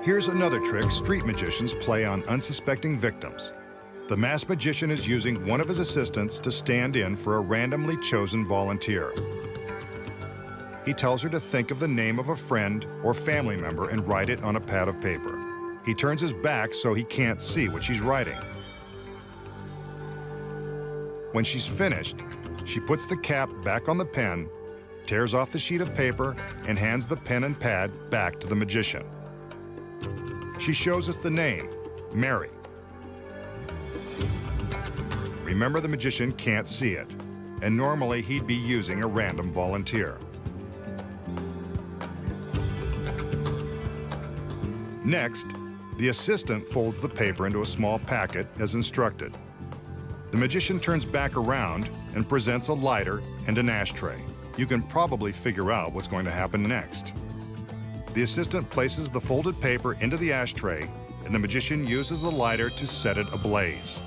Here's another trick street magicians play on unsuspecting victims. The masked magician is using one of his assistants to stand in for a randomly chosen volunteer. He tells her to think of the name of a friend or family member and write it on a pad of paper. He turns his back so he can't see what she's writing. When she's finished, she puts the cap back on the pen, tears off the sheet of paper, and hands the pen and pad back to the magician. She shows us the name, Mary. Remember, the magician can't see it, and normally he'd be using a random volunteer. Next, the assistant folds the paper into a small packet as instructed. The magician turns back around and presents a lighter and an ashtray. You can probably figure out what's going to happen next. The assistant places the folded paper into the ashtray, and the magician uses the lighter to set it ablaze.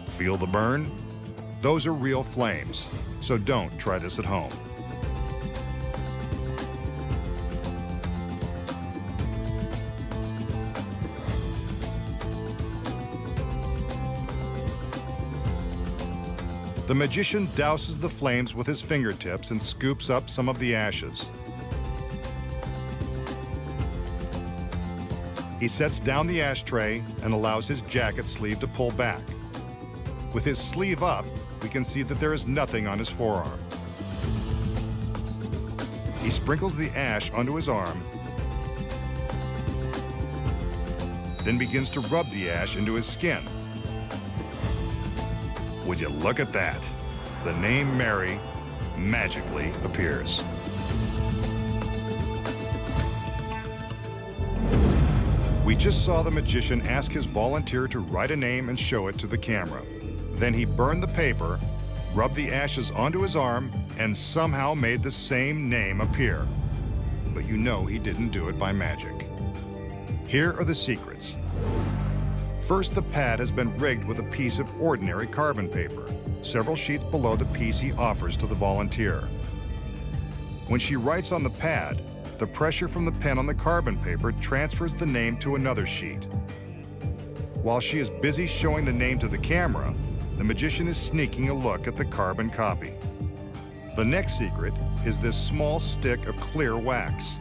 Feel the burn? Those are real flames, so don't try this at home. The magician douses the flames with his fingertips and scoops up some of the ashes. He sets down the ashtray and allows his jacket sleeve to pull back. With his sleeve up, we can see that there is nothing on his forearm. He sprinkles the ash onto his arm, then begins to rub the ash into his skin. Would you look at that? The name Mary magically appears. We just saw the magician ask his volunteer to write a name and show it to the camera. Then he burned the paper, rubbed the ashes onto his arm, and somehow made the same name appear. But you know he didn't do it by magic. Here are the secrets. First, the pad has been rigged with a piece of ordinary carbon paper, several sheets below the piece he offers to the volunteer. When she writes on the pad, the pressure from the pen on the carbon paper transfers the name to another sheet. While she is busy showing the name to the camera, the magician is sneaking a look at the carbon copy. The next secret is this small stick of clear wax.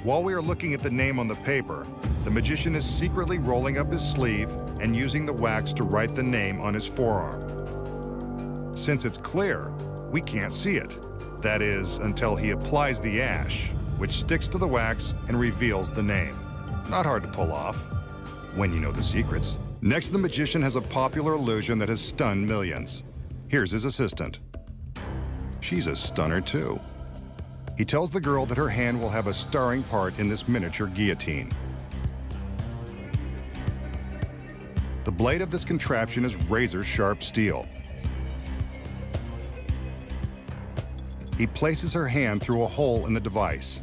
While we are looking at the name on the paper, the magician is secretly rolling up his sleeve and using the wax to write the name on his forearm. Since it's clear, we can't see it. That is, until he applies the ash, which sticks to the wax and reveals the name. Not hard to pull off, when you know the secrets. Next, the magician has a popular illusion that has stunned millions. Here's his assistant. She's a stunner too. He tells the girl that her hand will have a starring part in this miniature guillotine. The blade of this contraption is razor-sharp steel. He places her hand through a hole in the device.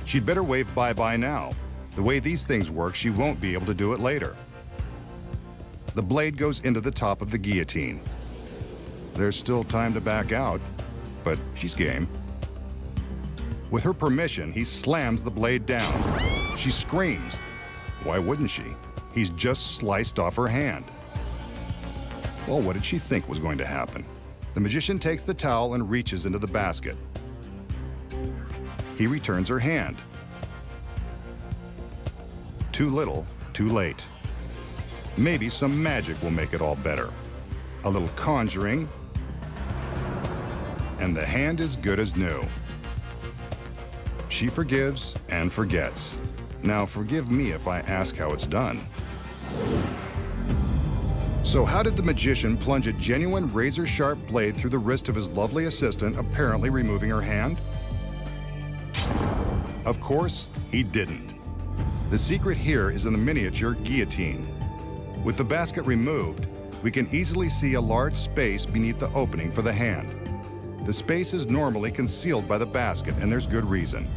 She'd better wave bye-bye now. The way these things work, she won't be able to do it later. The blade goes into the top of the guillotine. There's still time to back out, but she's game. With her permission, he slams the blade down. She screams. Why wouldn't she? He's just sliced off her hand. Well, what did she think was going to happen? The magician takes the towel and reaches into the basket. He returns her hand. Too little, too late. Maybe some magic will make it all better. A little conjuring, and the hand is good as new. She forgives and forgets. Now forgive me if I ask how it's done. So how did the magician plunge a genuine razor-sharp blade through the wrist of his lovely assistant, apparently removing her hand? Of course, he didn't. The secret here is in the miniature guillotine. With the basket removed, we can easily see a large space beneath the opening for the hand. The space is normally concealed by the basket, and there's good reason.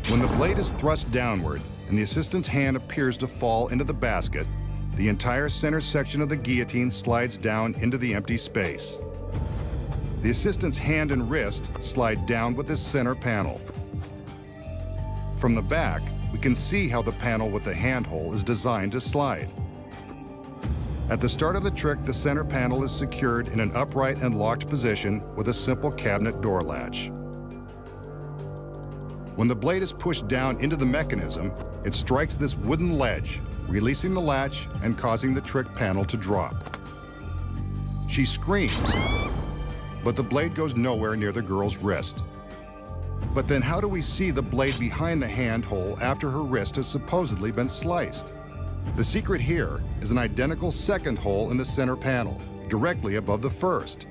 When the blade is thrust downward and the assistant's hand appears to fall into the basket, the entire center section of the guillotine slides down into the empty space. The assistant's hand and wrist slide down with this center panel. From the back, we can see how the panel with the handhole is designed to slide. At the start of the trick, the center panel is secured in an upright and locked position with a simple cabinet door latch. When the blade is pushed down into the mechanism, it strikes this wooden ledge, releasing the latch and causing the trick panel to drop. She screams, but the blade goes nowhere near the girl's wrist. But then how do we see the blade behind the handhole after her wrist has supposedly been sliced? The secret here is an identical second hole in the center panel, directly above the first.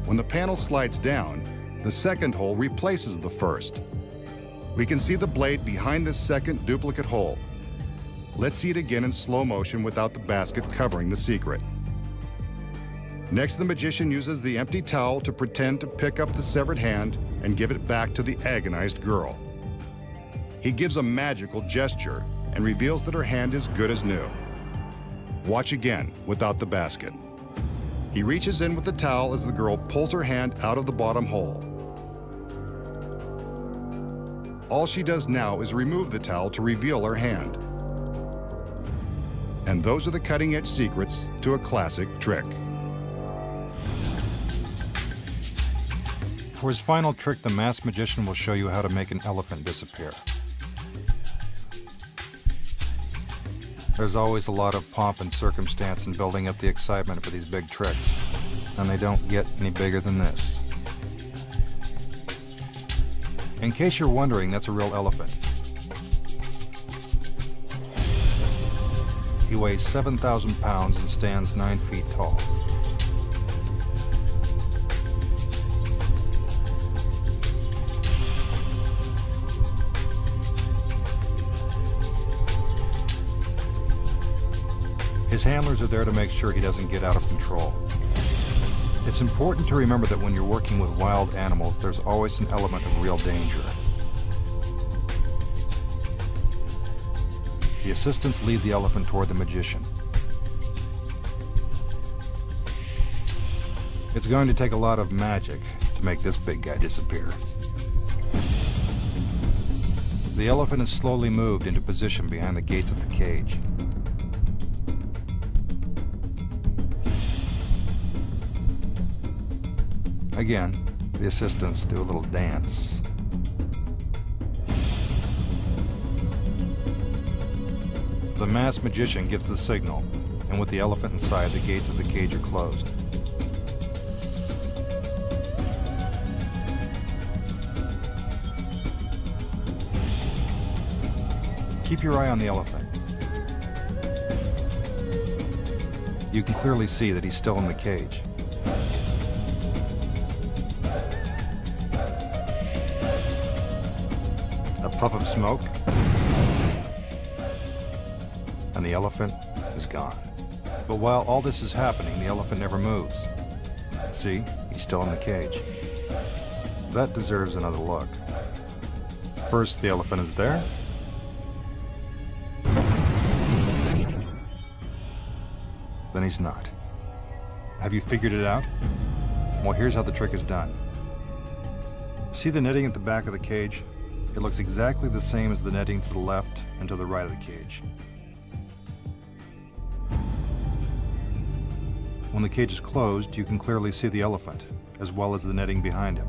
When the panel slides down, the second hole replaces the first. We can see the blade behind this second duplicate hole. Let's see it again in slow motion without the basket covering the secret. Next, the magician uses the empty towel to pretend to pick up the severed hand and give it back to the agonized girl. He gives a magical gesture and reveals that her hand is good as new. Watch again without the basket. He reaches in with the towel as the girl pulls her hand out of the bottom hole. All she does now is remove the towel to reveal her hand. And those are the cutting-edge secrets to a classic trick. For his final trick, the masked magician will show you how to make an elephant disappear. There's always a lot of pomp and circumstance in building up the excitement for these big tricks, and they don't get any bigger than this. In case you're wondering, that's a real elephant. He weighs 7,000 pounds and stands 9 feet tall. His handlers are there to make sure he doesn't get out of control. It's important to remember that when you're working with wild animals, there's always an element of real danger. The assistants lead the elephant toward the magician. It's going to take a lot of magic to make this big guy disappear. The elephant is slowly moved into position behind the gates of the cage. Again, the assistants do a little dance. The masked magician gives the signal, and with the elephant inside, the gates of the cage are closed. Keep your eye on the elephant. You can clearly see that he's still in the cage. A puff of smoke, and the elephant is gone. But while all this is happening, the elephant never moves. See, he's still in the cage. That deserves another look. First, the elephant is there. Then he's not. Have you figured it out? Well, here's how the trick is done. See the netting at the back of the cage? It looks exactly the same as the netting to the left and to the right of the cage. When the cage is closed, you can clearly see the elephant, as well as the netting behind him.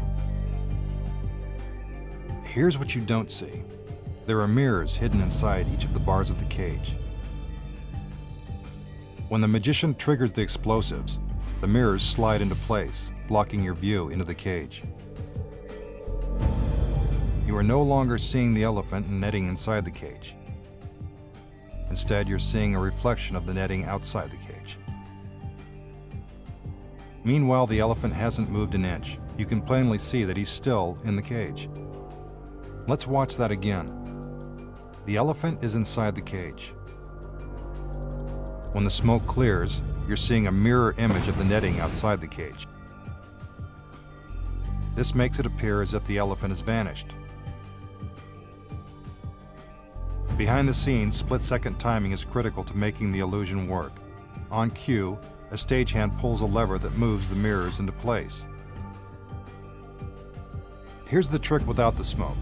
Here's what you don't see. There are mirrors hidden inside each of the bars of the cage. When the magician triggers the explosives, the mirrors slide into place, blocking your view into the cage. You are no longer seeing the elephant and netting inside the cage. Instead, you're seeing a reflection of the netting outside the cage. Meanwhile, the elephant hasn't moved an inch. You can plainly see that he's still in the cage. Let's watch that again. The elephant is inside the cage. When the smoke clears, you're seeing a mirror image of the netting outside the cage. This makes it appear as if the elephant has vanished. Behind the scenes, split-second timing is critical to making the illusion work. On cue, a stagehand pulls a lever that moves the mirrors into place. Here's the trick without the smoke.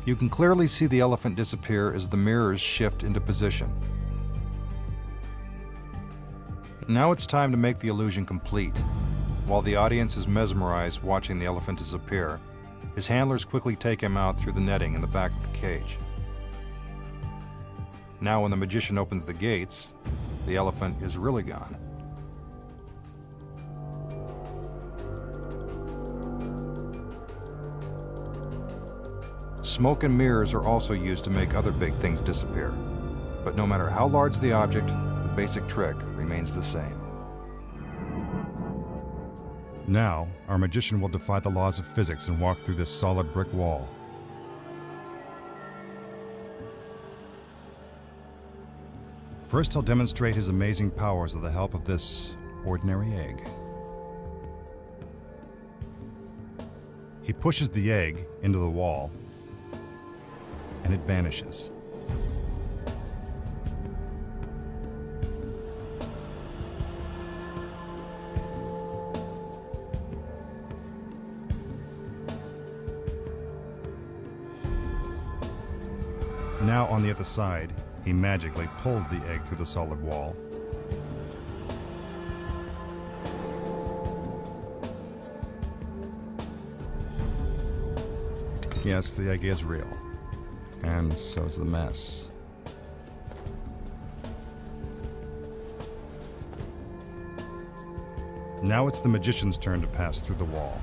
You can clearly see the elephant disappear as the mirrors shift into position. Now it's time to make the illusion complete. While the audience is mesmerized watching the elephant disappear, his handlers quickly take him out through the netting in the back of the cage. Now when the magician opens the gates, the elephant is really gone. Smoke and mirrors are also used to make other big things disappear. But no matter how large the object, the basic trick remains the same. Now, our magician will defy the laws of physics and walk through this solid brick wall. First, he'll demonstrate his amazing powers with the help of this ordinary egg. He pushes the egg into the wall, and it vanishes. Now on the other side, he magically pulls the egg through the solid wall. Yes, the egg is real. And so is the mess. Now it's the magician's turn to pass through the wall.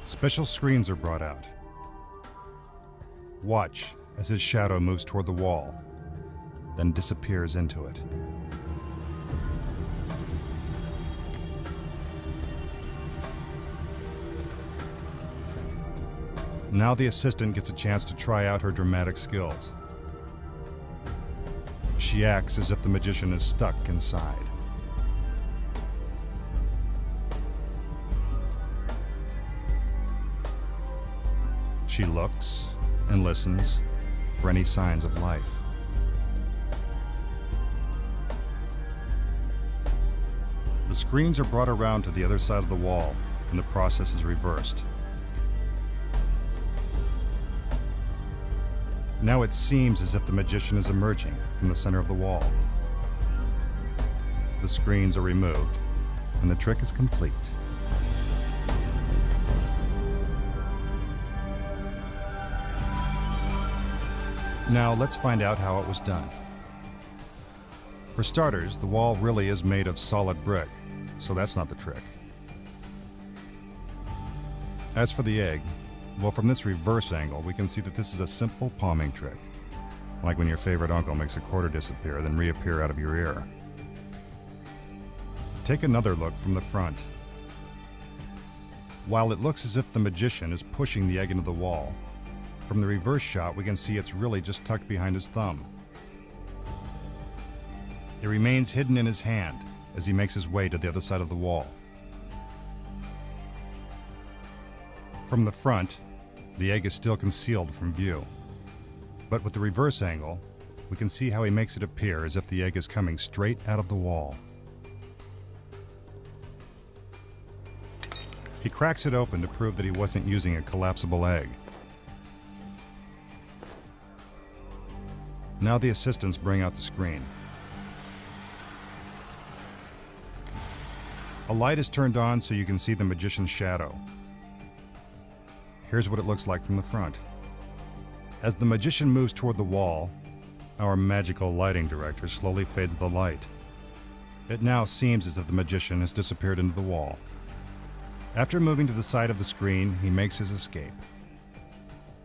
Special screens are brought out. Watch as his shadow moves toward the wall, then disappears into it. Now the assistant gets a chance to try out her dramatic skills. She acts as if the magician is stuck inside. She looks and listens for any signs of life. The screens are brought around to the other side of the wall, and the process is reversed. Now it seems as if the magician is emerging from the center of the wall. The screens are removed, and the trick is complete. Now let's find out how it was done. For starters, the wall really is made of solid brick, so that's not the trick. As for the egg, well, from this reverse angle, we can see that this is a simple palming trick, like when your favorite uncle makes a quarter disappear, then reappear out of your ear. Take another look from the front. While it looks as if the magician is pushing the egg into the wall, from the reverse shot, we can see it's really just tucked behind his thumb. It remains hidden in his hand as he makes his way to the other side of the wall. From the front, the egg is still concealed from view. But with the reverse angle, we can see how he makes it appear as if the egg is coming straight out of the wall. He cracks it open to prove that he wasn't using a collapsible egg. Now the assistants bring out the screen. A light is turned on so you can see the magician's shadow. Here's what it looks like from the front. As the magician moves toward the wall, our magical lighting director slowly fades the light. It now seems as if the magician has disappeared into the wall. After moving to the side of the screen, he makes his escape.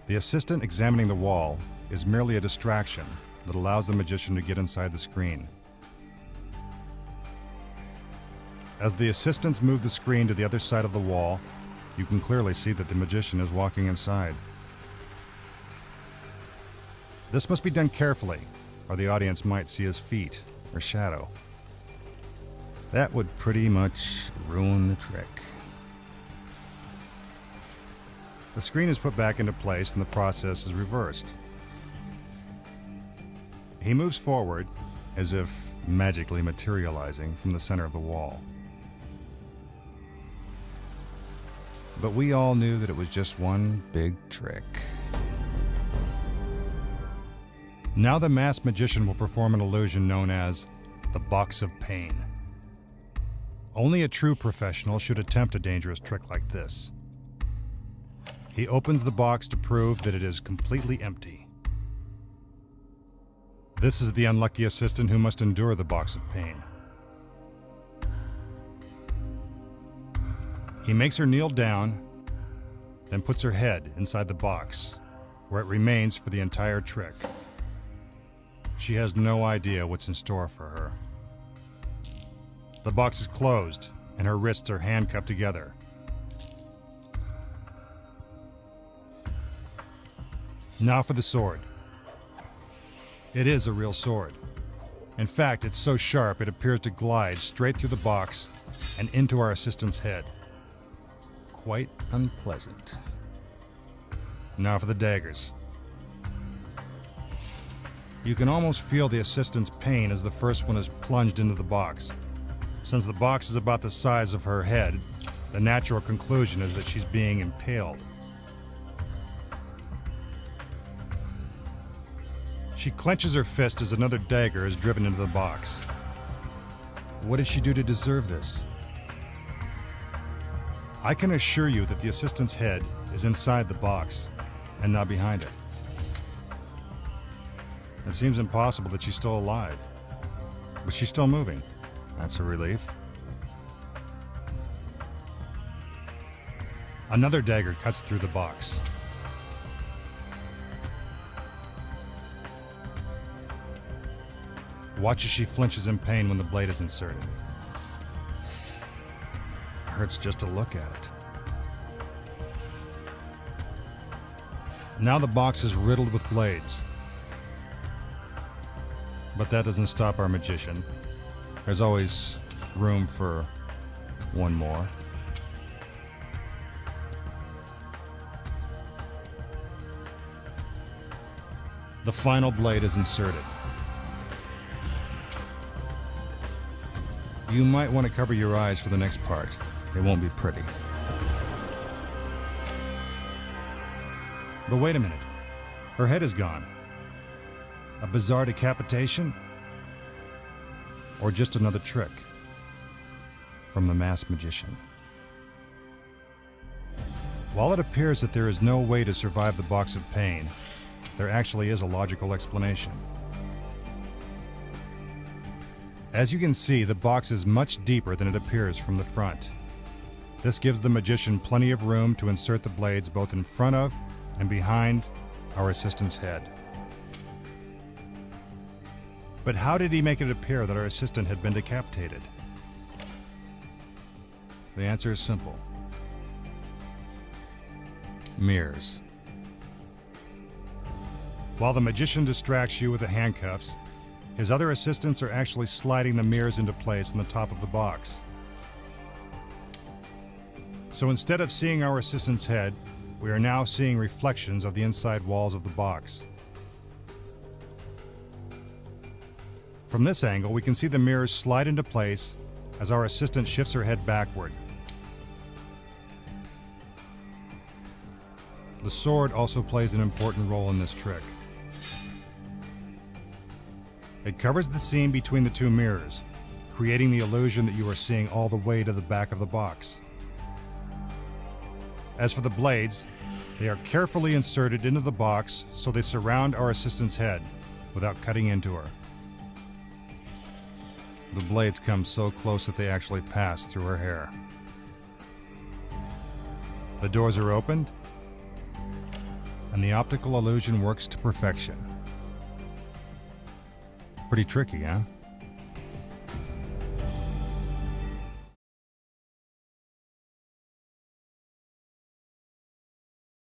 The assistant examining the wall is merely a distraction that allows the magician to get inside the screen. As the assistants move the screen to the other side of the wall, you can clearly see that the magician is walking inside. This must be done carefully, or the audience might see his feet or shadow. That would pretty much ruin the trick. The screen is put back into place and the process is reversed. He moves forward, as if magically materializing from the center of the wall. But we all knew that it was just one big trick. Now the masked magician will perform an illusion known as the Box of Pain. Only a true professional should attempt a dangerous trick like this. He opens the box to prove that it is completely empty. This is the unlucky assistant who must endure the Box of Pain. He makes her kneel down, then puts her head inside the box, where it remains for the entire trick. She has no idea what's in store for her. The box is closed, and her wrists are handcuffed together. Now for the sword. It is a real sword. In fact, it's so sharp it appears to glide straight through the box and into our assistant's head. Quite unpleasant. Now for the daggers. You can almost feel the assistant's pain as the first one is plunged into the box. Since the box is about the size of her head, the natural conclusion is that she's being impaled. She clenches her fist as another dagger is driven into the box. What did she do to deserve this? I can assure you that the assistant's head is inside the box and not behind it. It seems impossible that she's still alive, but she's still moving. That's a relief. Another dagger cuts through the box. Watch as she flinches in pain when the blade is inserted. It hurts just to look at it. Now the box is riddled with blades. But that doesn't stop our magician. There's always room for one more. The final blade is inserted. You might want to cover your eyes for the next part. It won't be pretty. But wait a minute. Her head is gone. A bizarre decapitation? Or just another trick from the masked magician? While it appears that there is no way to survive the Box of Pain, there actually is a logical explanation. As you can see, the box is much deeper than it appears from the front. This gives the magician plenty of room to insert the blades both in front of and behind our assistant's head. But how did he make it appear that our assistant had been decapitated? The answer is simple. Mirrors. While the magician distracts you with the handcuffs, his other assistants are actually sliding the mirrors into place on the top of the box. So instead of seeing our assistant's head, we are now seeing reflections of the inside walls of the box. From this angle, we can see the mirrors slide into place as our assistant shifts her head backward. The sword also plays an important role in this trick. It covers the seam between the two mirrors, creating the illusion that you are seeing all the way to the back of the box. As for the blades, they are carefully inserted into the box so they surround our assistant's head without cutting into her. The blades come so close that they actually pass through her hair. The doors are opened, and the optical illusion works to perfection. Pretty tricky, huh?